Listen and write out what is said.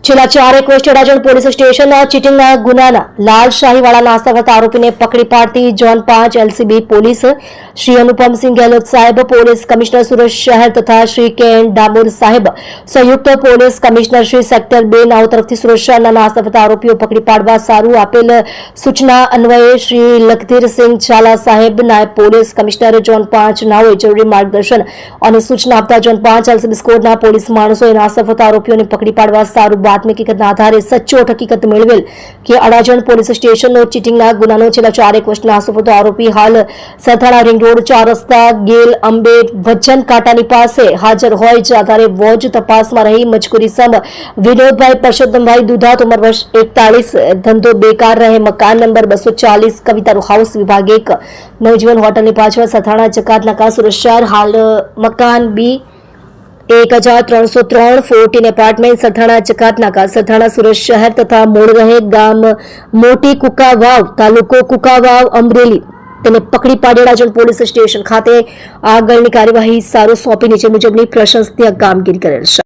છેલ્લા 4 વર્ષથી અડાજણ પોલીસ સ્ટેશનના ચીટિંગના ગુનાના લાલ શાહીવાળા નાસ્તા કરતા આરોપીને પકડી પાડતી zone 5 LCB police Shri Anupamsinh Gehlot સાહેબ, પોલીસ કમિશનર સુરત શહેર તથા શ્રી કે એન ડામોર સાહેબ, સંયુક્ત પોલીસ કમિશનર શ્રી સેક્ટર 2 નાઓ તરફથી સુરત શહેરના નાસ્તા કરતા આરોપીઓ પકડી પાડવા સારું આપેલ સૂચના અન્વયે શ્રી લખધીરસિંહ ઝાલા સાહેબ, નાયબ પોલીસ કમિશનર ઝોન 5 નાઓએ જરૂરી માર્ગદર્શન અને સૂચના આપતા ઝોન 5 એલસીબી સ્કોડના પોલીસ માણસોએ નાસ્તા કરતા આરોપીઓને પકડી પાડવા સારું હકીકતના આધારે સચોટ હકીકત મેળવેલ કે અડાજણ પોલીસ સ્ટેશનનો ચીટિંગના ગુનાનો છેલ્લા 4 વર્ષના આસુફતો આરોપી હાલ સરથાણા રિંગ રોડ 4 રસ્તા ગેલ અંબે વજન કાંટાની પાસે હાજર હોય જે આધારે વોજ તપાસમાં રહી મજકૂરી સમ વિનોદભાઈ પરસોત્તમભાઈ દુધાત ઉંમર વર્ષ 41, ધંધો બેકાર રહે, મકાન નંબર 240 કવિતા હાઉસ વિભાગ 1 નવજીવન હોટલની પાછળ સરથાણા જકાત નાકા સુરત શહેર, હાલ મકાન બી 1303 14 એપાર્ટમેન્ટ સરથાણા જકાત નાકા સરથાણા સુરત શહેર તથા મૂળ રહે ગામ મોટી કુકાવાવ તાલુકો કુકાવાવ અમરેલી તેને પકડી પાડી અડાજણ પોલીસ સ્ટેશન ખાતે આગળની કાર્યવાહી સારું સોંપી નીચે મુજબની પ્રશંસનીય કામગીરી કરેલ છે.